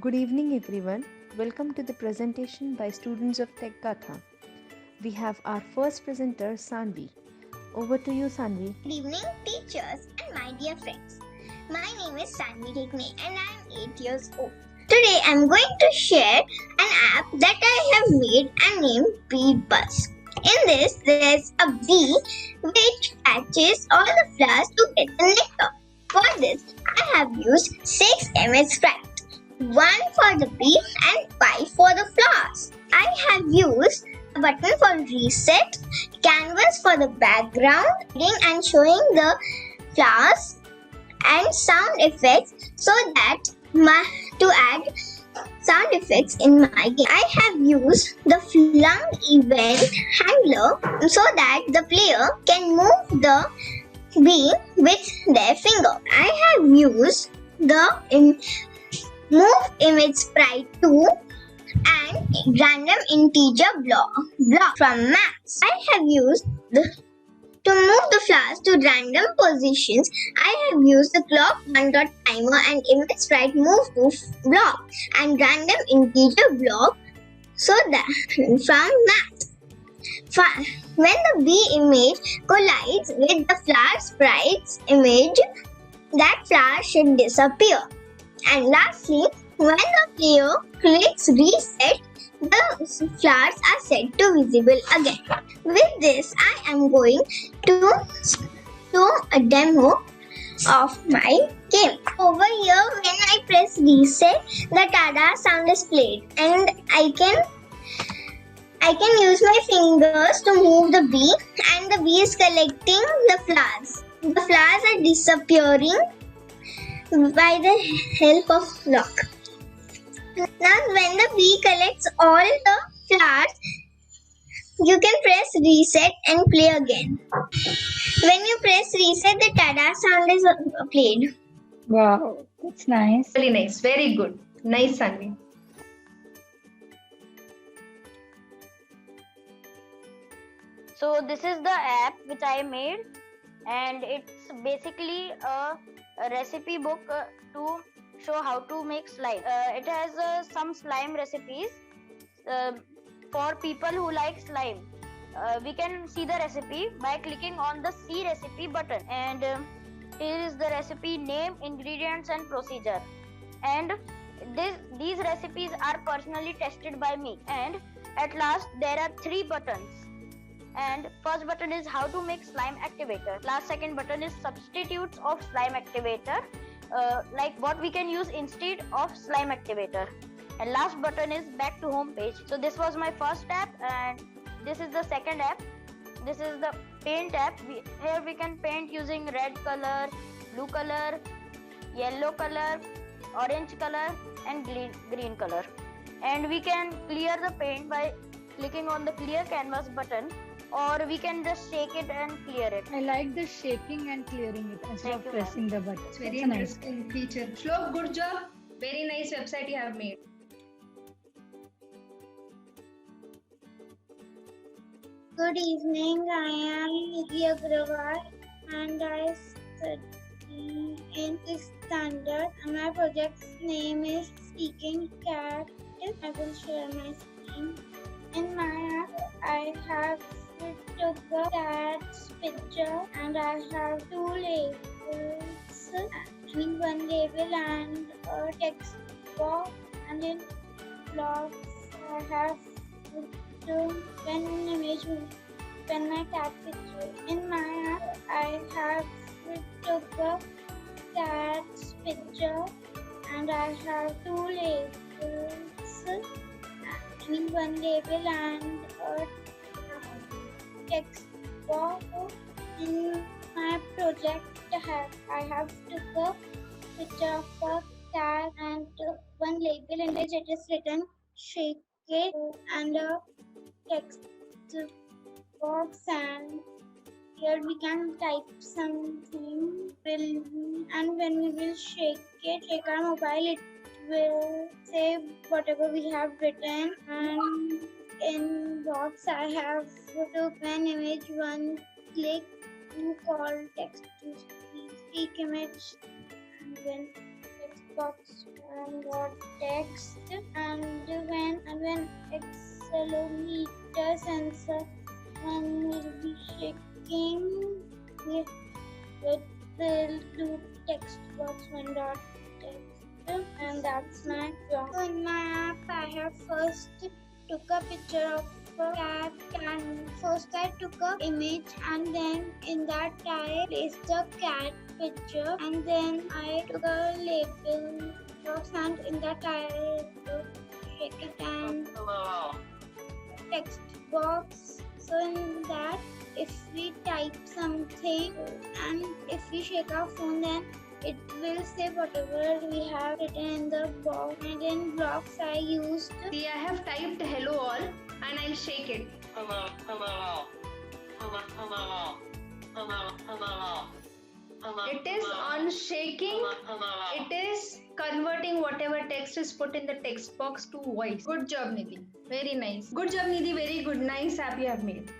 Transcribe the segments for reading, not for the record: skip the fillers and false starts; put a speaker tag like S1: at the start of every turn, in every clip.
S1: Good evening, everyone. Welcome to the presentation by students of Tech Gatha. We have our first presenter, Sanvi. Over to you, Sanvi.
S2: Good evening, teachers and my dear friends. My name is Sanvi Dekne and I am 8 years old. Today I am going to share an app that I have made and named BeeBuzz. In this, there is a bee which catches all the flowers to get the nectar. For this, I have used 6 MS Sprite, 1 for the bee and 5 for the flowers. I have used a button for reset, canvas for the background, and showing the flowers, and sound effects so that to add sound effects in my game. I have used the flung event handler so that the player can move the bee with their finger. I have used the move image sprite tool and random integer block from maths. I have used to move the flowers to random positions. I have used the clock 1.timer and image sprite move to block and random integer block so that from math. When the bee image collides with the flower sprite's image, that flower should disappear. And lastly, when the player clicks reset, the flowers are set to visible again. With this, I am going to show a demo of my game. Over here, when I press reset, the tada sound is played, and I can use my fingers to move the bee, and the bee is collecting the flowers. The flowers are disappearing by the help of lock. Now, when the bee collects all the flowers, you can press reset and play again. When you press reset, the tada sound is played.
S3: Wow, that's nice.
S4: Really nice. Very good. Nice, Sanvi.
S5: So this is the app which I made, and it's basically a recipe book to show how to make slime. It has some slime recipes for people who like slime. We can see the recipe by clicking on the see recipe button, and here is the recipe name, ingredients and procedure. And these recipes are personally tested by me. And at last there are 3 buttons. And first button is how to make slime activator. Last second button is substitutes of slime activator, like what we can use instead of slime activator. And last button is back to home page. So this was my first app, and this is the second app. This is the paint app. Here we can paint using red color, blue color, yellow color, orange color and green color. And we can clear the paint by clicking on the clear canvas button, or we can just shake it and clear it.
S3: I like the shaking and clearing it instead of pressing the button.
S4: It's very
S3: That's a nice.
S4: interesting feature. Shlok, good job. Very nice website you have made.
S2: Good evening, I am Nidhi Agrawal and I study in 6th standard, and my project's name is Speaking Cat. I will share my screen. In my app, I have took a cat's picture and I have 2 labels, one label and a text box, and in blocks I have when image when my cat picture. In my app, I have took a cat's picture and I have 2 labels, one label and a text box. In my project, I have took a picture of a cat and 1 label in which it is written shake it, and a text box, and here we can type something, and when we will shake our mobile, it will say whatever we have written. And in box I have took an image, 1 click to call text to speak image, and then text box and text, and when accelerometer sensor one will be shaking, it will do text box one dot text, and that's my job. So in my app, I have first took a picture of a cat, and first I took a image, and then in that I placed the cat picture, and then I took a label box, and in that I took shake it and text box. So in that, if we type something and if we shake our phone, then it will say whatever we have written in the box. And in blocks I used.
S4: See, I have typed hello all and I'll shake it.
S6: Hello, hello, hello, hello, hello, hello.
S4: It is on shaking. It is converting whatever text is put in the text box to voice. Good job, Nidhi. Very nice. Good job, Nidhi. Very good. Nice app you have made.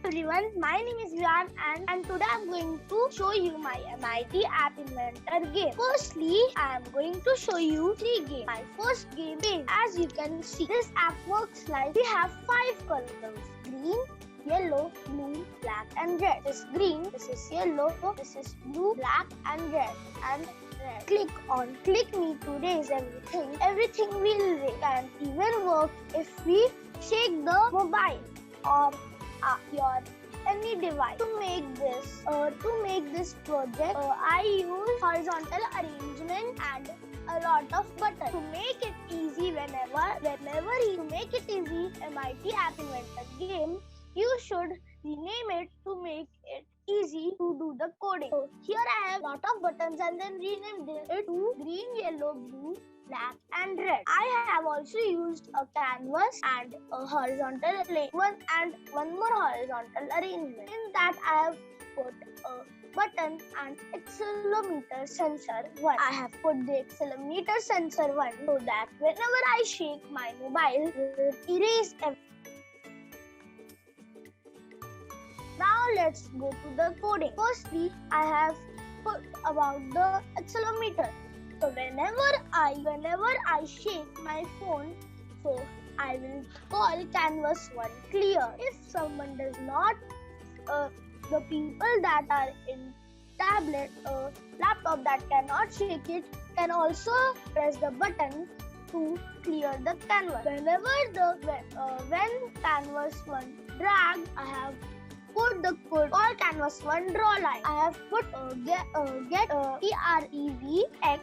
S7: Everyone, my name is Vian and today I'm going to show you my MIT App Inventor game. Firstly, I am going to show you 3 games. My first game is, as you can see, this app works like we have 5 colors: green, yellow, blue, black and red. This is green, this is yellow, this is blue, black and red. And click on click me to raise everything. Everything will raise and even work if we shake the mobile or your any device. To make this project, I use horizontal arrangement and a lot of buttons. To make it easy, whenever you make it easy, MIT App Inventor game, you should rename it to make it easy to do the coding. So here I have lot of buttons and then renamed it to green, yellow, blue, black and red. I have also used a canvas and a horizontal arrangement and one more horizontal arrangement. In that I have put a button and accelerometer sensor 1. I have put the accelerometer sensor 1 so that whenever I shake my mobile, it will erase everything. Now let's go to the coding. Firstly, I have put about the accelerometer. So whenever I shake my phone, so I will call canvas 1 clear. If someone does not, the people that are in tablet, laptop that cannot shake it, can also press the button to clear the canvas. When canvas 1 drag, I have put the code call canvas 1 draw line. I have put get TREVX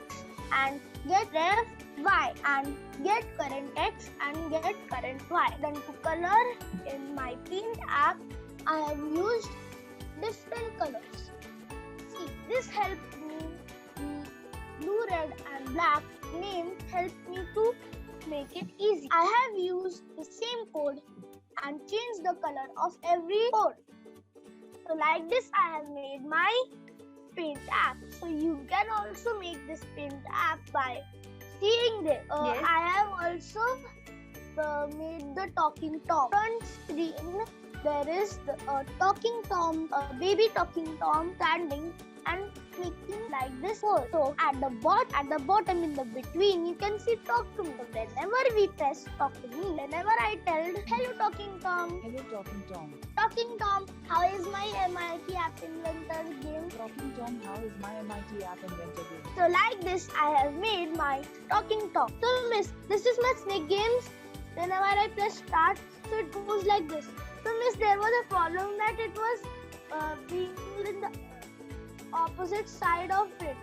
S7: and get ref y and get current x and get current y. Then to color in my paint app, I have used different colors. See, this helped me. Blue, red and black name helped me to make it easy. I have used the same code and changed the color of every code. So like this, I have made my paint app. So you can also make this paint app by seeing this.
S4: Yes.
S7: I have also made the talking tom. Front screen, there is the talking tom, baby talking tom standing and making like this pose. So at the bottom in the between, you can see talk to me. So whenever we press talk to me, whenever I tell hello talking tom,
S8: Hello, Talking Tom.
S7: Talking Tom, how is my MIT App Inventor game?
S8: Talking Tom, how is my MIT App Inventor game?
S7: So like this, I have made my Talking Tom. So miss, this is my snake games. Whenever I press start, so it goes like this. So miss, there was a problem that it was being in the opposite side of it.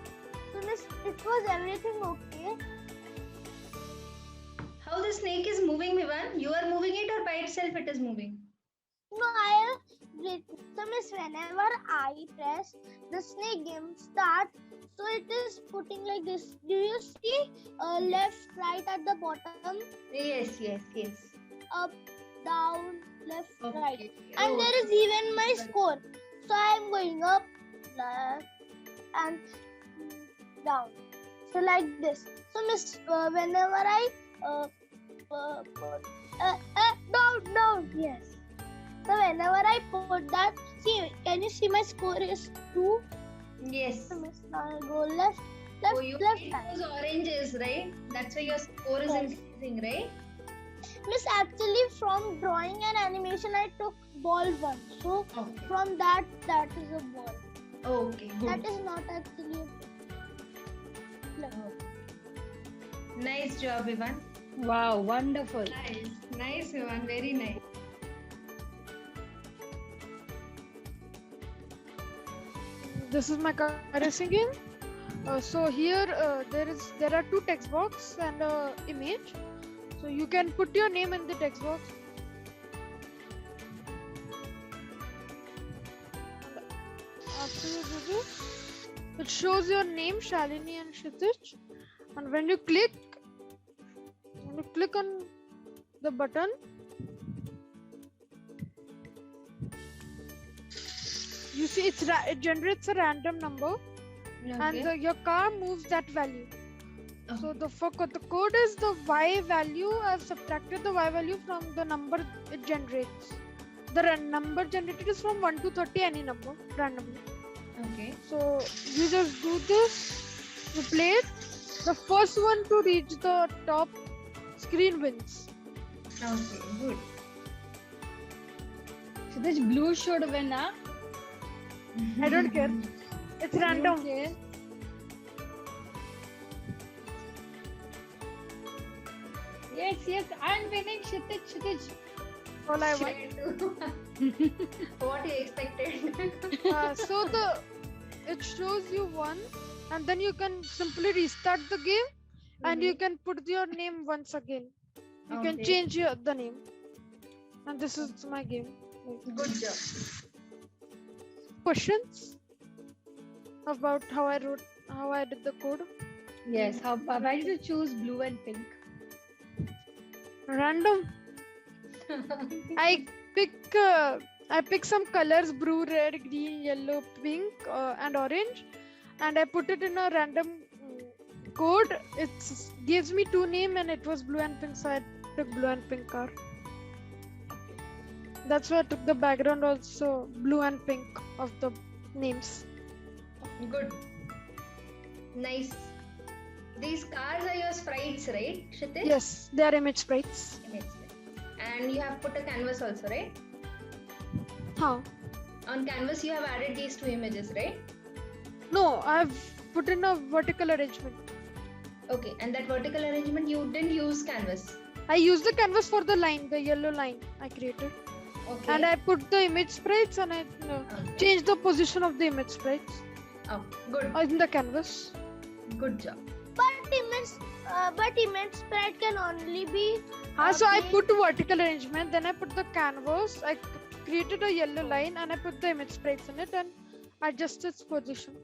S7: So miss, it was everything okay.
S4: How the snake is moving, Vivan? You are moving it or by itself it is moving?
S7: No, I have. So miss, whenever I press the snake game start, so it is putting like this. Do you see left, right at the bottom?
S4: Yes.
S7: Up, down, left,
S4: Okay.
S7: right. And there is even my score. So I am going up, left, and down. So like this. So miss, whenever I down, yes. So whenever I put that, see, can you see my score is 2?
S4: Yes.
S7: Miss, now I go left,
S4: So you
S7: left
S4: get
S7: hand.
S4: those oranges, right? That's why your score is
S7: Yes.
S4: increasing, right?
S7: Miss, actually from drawing and animation I took ball 1. So
S4: Okay.
S7: from that is a ball.
S4: Okay, good.
S7: That is not actually a
S4: Nice job, Ivan.
S3: Wow, wonderful.
S4: Nice. Nice, Ivan. Very nice.
S9: This is my car racing game. So here there are two text box and a image. So you can put your name in the text box. After you do this, it shows your name, Shalini and Kshitij. And when you click on the button, you see it generates a random number, and your car moves that value. So the code is the Y value. I've subtracted the Y value from the number it generates. The number generated is from 1 to 30, any number randomly.
S4: Okay.
S9: So you just do this, you play it. The first one to reach the top screen wins.
S4: Okay, good.
S3: So this blue should win, huh?
S9: I don't care. It's random.
S3: Okay. Yes, I'm winning, Kshitij.
S9: All I want.
S4: What you expected?
S9: So it shows you one, and then you can simply restart the game, and you can put your name once again. You can
S4: Okay.
S9: change the name, and this is my game.
S4: Good job.
S9: Questions about how I did the code?
S3: Yes, why did you choose blue and pink?
S9: Random. I pick some colors: blue, red, green, yellow, pink, and orange, and I put it in a random code. It gives me two names, and it was blue and pink, so I took blue and pink car. That's why I took the background also blue and pink of the names.
S4: Good. Nice. These cars are your sprites, right, Kshitij?
S9: Yes, they are image sprites.
S4: Image sprites. And you have put a canvas also, right?
S9: How?
S4: On canvas, you have added these two images, right?
S9: No, I've put in a vertical arrangement.
S4: Okay. And that vertical arrangement, you didn't use canvas.
S9: I used the canvas for the line, the yellow line I created.
S4: Okay.
S9: And I put the image sprites and I changed the position of the image sprites
S4: Oh, good.
S9: in the canvas.
S4: Good job.
S7: but image sprite can only be
S9: So I
S7: played-
S9: put vertical arrangement, then I put the canvas, I created a yellow line and I put the image sprites in it and adjusted its position.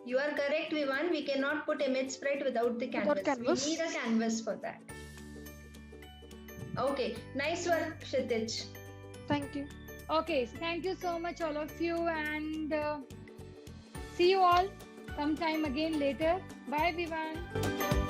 S4: You are correct, Vivan. We cannot put image sprite without the canvas.
S9: canvas.
S4: We need a canvas for that. Okay. Nice work, Kshitij.
S9: Thank you.
S3: Okay, so thank you so much, all of you, and see you all sometime again later. Bye, Vivan.